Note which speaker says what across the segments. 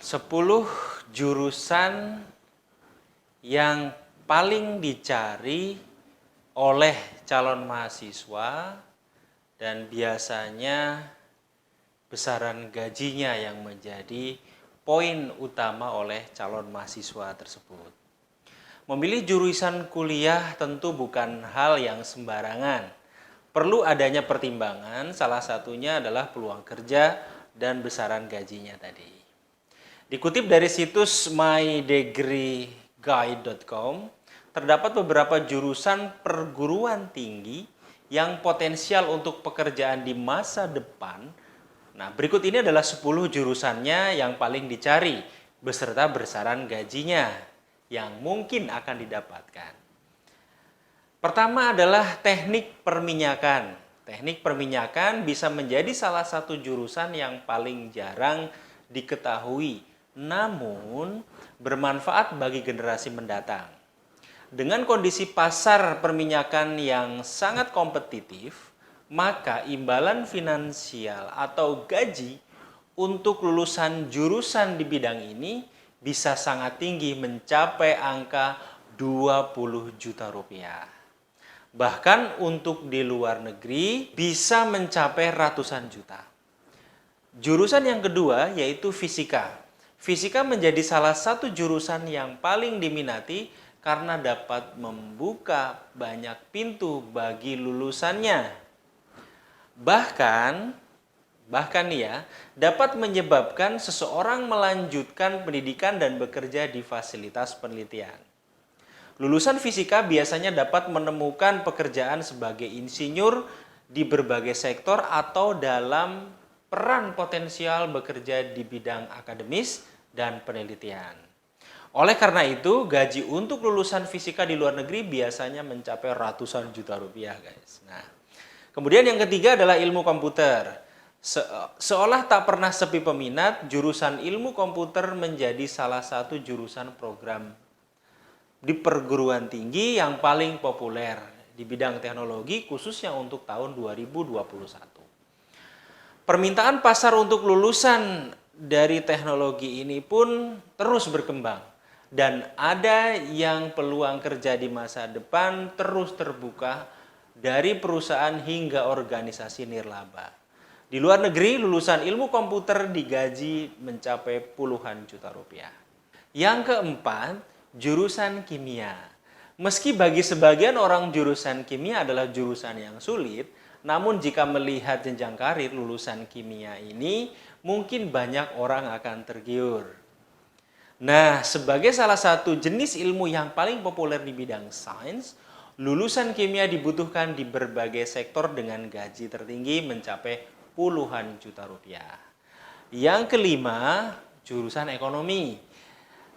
Speaker 1: Sepuluh jurusan yang paling dicari oleh calon mahasiswa dan biasanya besaran gajinya yang menjadi poin utama oleh calon mahasiswa tersebut. Memilih jurusan kuliah tentu bukan hal yang sembarangan. Perlu adanya pertimbangan, salah satunya adalah peluang kerja dan besaran gajinya tadi. Dikutip dari situs mydegreeguide.com, terdapat beberapa jurusan perguruan tinggi yang potensial untuk pekerjaan di masa depan. Nah, berikut ini adalah 10 jurusannya yang paling dicari beserta besaran gajinya yang mungkin akan didapatkan. Pertama adalah teknik perminyakan. Teknik perminyakan bisa menjadi salah satu jurusan yang paling jarang diketahui, namun bermanfaat bagi generasi mendatang. Dengan kondisi pasar perminyakan yang sangat kompetitif, maka imbalan finansial atau gaji untuk lulusan jurusan di bidang ini bisa sangat tinggi, mencapai angka 20 juta rupiah. Bahkan untuk di luar negeri bisa mencapai ratusan juta. Jurusan yang kedua yaitu fisika. Fisika menjadi salah satu jurusan yang paling diminati karena dapat membuka banyak pintu bagi lulusannya. Bahkan dapat menyebabkan seseorang melanjutkan pendidikan dan bekerja di fasilitas penelitian. Lulusan fisika biasanya dapat menemukan pekerjaan sebagai insinyur di berbagai sektor atau dalam peran potensial bekerja di bidang akademis dan penelitian. Oleh karena itu, gaji untuk lulusan fisika di luar negeri biasanya mencapai ratusan juta rupiah, guys. Nah, kemudian yang ketiga adalah ilmu komputer. Seolah tak pernah sepi peminat, jurusan ilmu komputer menjadi salah satu jurusan program di perguruan tinggi yang paling populer di bidang teknologi, khususnya untuk tahun 2021. Permintaan pasar untuk lulusan dari teknologi ini pun terus berkembang dan ada yang peluang kerja di masa depan terus terbuka dari perusahaan hingga organisasi nirlaba. Di luar negeri, lulusan ilmu komputer digaji mencapai puluhan juta rupiah. Yang keempat, jurusan kimia. Meski bagi sebagian orang jurusan kimia adalah jurusan yang sulit, namun jika melihat jenjang karir lulusan kimia ini, mungkin banyak orang akan tergiur. Nah, sebagai salah satu jenis ilmu yang paling populer di bidang sains, lulusan kimia dibutuhkan di berbagai sektor dengan gaji tertinggi mencapai puluhan juta rupiah. Yang kelima, jurusan ekonomi.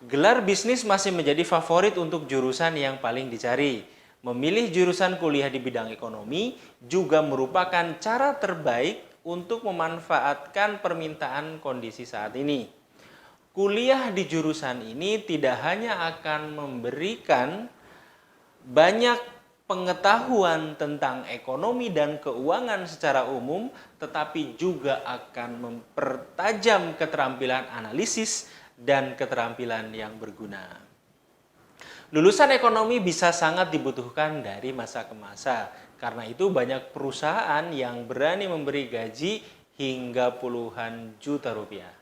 Speaker 1: Gelar bisnis masih menjadi favorit untuk jurusan yang paling dicari. Memilih jurusan kuliah di bidang ekonomi juga merupakan cara terbaik untuk memanfaatkan permintaan kondisi saat ini. Kuliah di jurusan ini tidak hanya akan memberikan banyak pengetahuan tentang ekonomi dan keuangan secara umum, tetapi juga akan mempertajam keterampilan analisis dan keterampilan yang berguna. Lulusan ekonomi bisa sangat dibutuhkan dari masa ke masa. Karena itu banyak perusahaan yang berani memberi gaji hingga puluhan juta rupiah.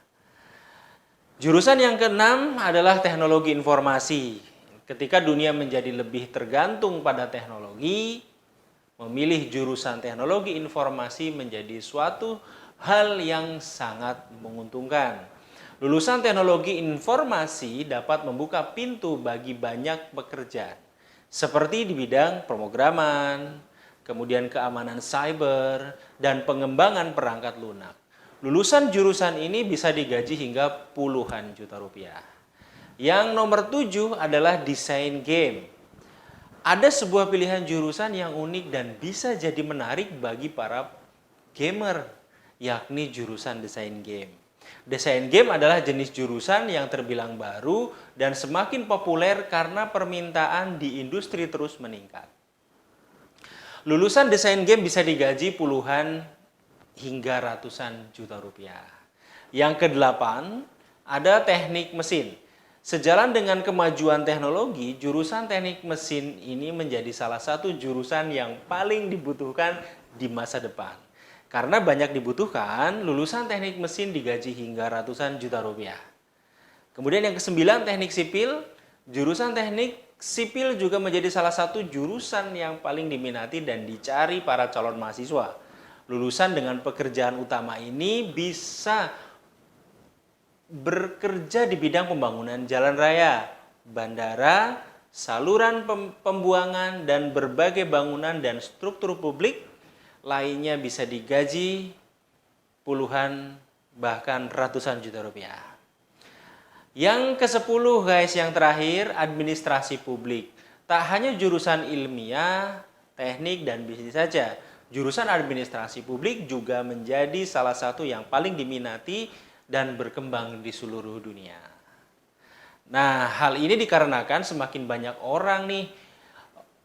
Speaker 1: Jurusan yang keenam adalah teknologi informasi. Ketika dunia menjadi lebih tergantung pada teknologi, memilih jurusan teknologi informasi menjadi suatu hal yang sangat menguntungkan. Lulusan teknologi informasi dapat membuka pintu bagi banyak pekerjaan, seperti di bidang pemrograman, kemudian keamanan cyber, dan pengembangan perangkat lunak. Lulusan jurusan ini bisa digaji hingga puluhan juta rupiah. Yang nomor 7 adalah desain game. Ada sebuah pilihan jurusan yang unik dan bisa jadi menarik bagi para gamer, yakni jurusan desain game. Desain game adalah jenis jurusan yang terbilang baru dan semakin populer karena permintaan di industri terus meningkat. Lulusan desain game bisa digaji puluhan hingga ratusan juta rupiah. Yang kedelapan, ada teknik mesin. Sejalan dengan kemajuan teknologi, jurusan teknik mesin ini menjadi salah satu jurusan yang paling dibutuhkan di masa depan. Karena banyak dibutuhkan, lulusan teknik mesin digaji hingga ratusan juta rupiah. Kemudian yang kesembilan, teknik sipil. Jurusan teknik sipil juga menjadi salah satu jurusan yang paling diminati dan dicari para calon mahasiswa. Lulusan dengan pekerjaan utama ini bisa bekerja di bidang pembangunan jalan raya, bandara, saluran pembuangan, dan berbagai bangunan dan struktur publik lainnya bisa digaji puluhan bahkan ratusan juta rupiah. Yang ke-10 guys, yang terakhir, administrasi publik. Tak hanya jurusan ilmiah, teknik, dan bisnis saja. Jurusan administrasi publik juga menjadi salah satu yang paling diminati dan berkembang di seluruh dunia. Nah, hal ini dikarenakan semakin banyak orang nih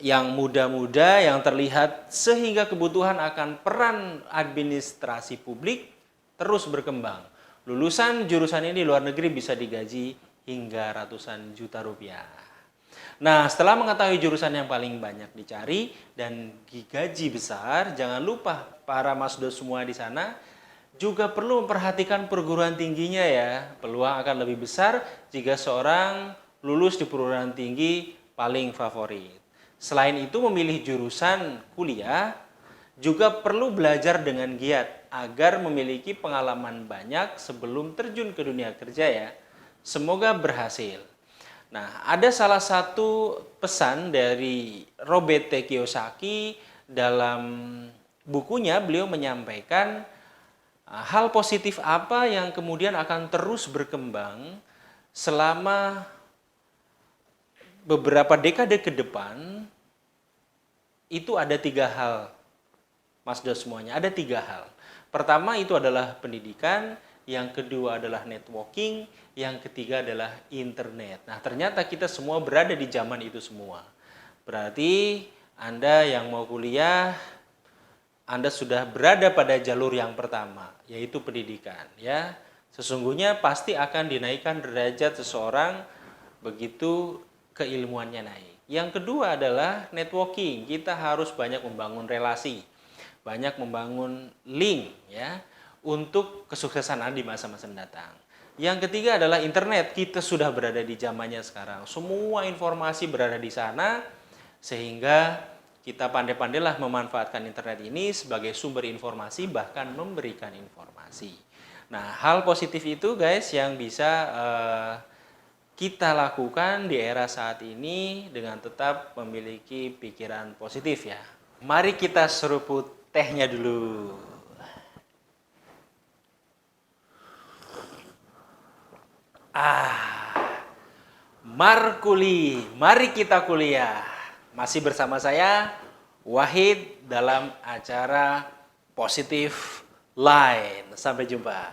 Speaker 1: yang muda-muda yang terlihat sehingga kebutuhan akan peran administrasi publik terus berkembang. Lulusan jurusan ini di luar negeri bisa digaji hingga ratusan juta rupiah. Nah, setelah mengetahui jurusan yang paling banyak dicari dan digaji besar, jangan lupa para Masdo semua di sana juga perlu memperhatikan perguruan tingginya ya. Peluang akan lebih besar jika seorang lulus di perguruan tinggi paling favorit. Selain itu, memilih jurusan kuliah juga perlu belajar dengan giat agar memiliki pengalaman banyak sebelum terjun ke dunia kerja ya. Semoga berhasil. Nah, ada salah satu pesan dari Robert T. Kiyosaki dalam bukunya. Beliau menyampaikan hal positif apa yang kemudian akan terus berkembang selama beberapa dekade ke depan. Itu ada 3 hal, Masdo semuanya, ada 3 hal. Pertama itu adalah pendidikan, yang kedua adalah networking, yang ketiga adalah internet. Nah, ternyata kita semua berada di zaman itu semua. Berarti Anda yang mau kuliah, Anda sudah berada pada jalur yang pertama, yaitu pendidikan. Ya, sesungguhnya pasti akan dinaikkan derajat seseorang begitu keilmuannya naik. Yang kedua adalah networking. Kita harus banyak membangun relasi, banyak membangun link ya untuk kesuksesan Anda di masa-masa mendatang. Yang ketiga adalah internet. Kita sudah berada di zamannya sekarang. Semua informasi berada di sana sehingga kita pandai-pandailah memanfaatkan internet ini sebagai sumber informasi, bahkan memberikan informasi. Nah, hal positif itu guys yang bisa kita lakukan di era saat ini dengan tetap memiliki pikiran positif ya. Mari kita seruput tehnya dulu. Markuli, mari kita kuliah. Masih bersama saya, Wahid, dalam acara Positif Line. Sampai jumpa.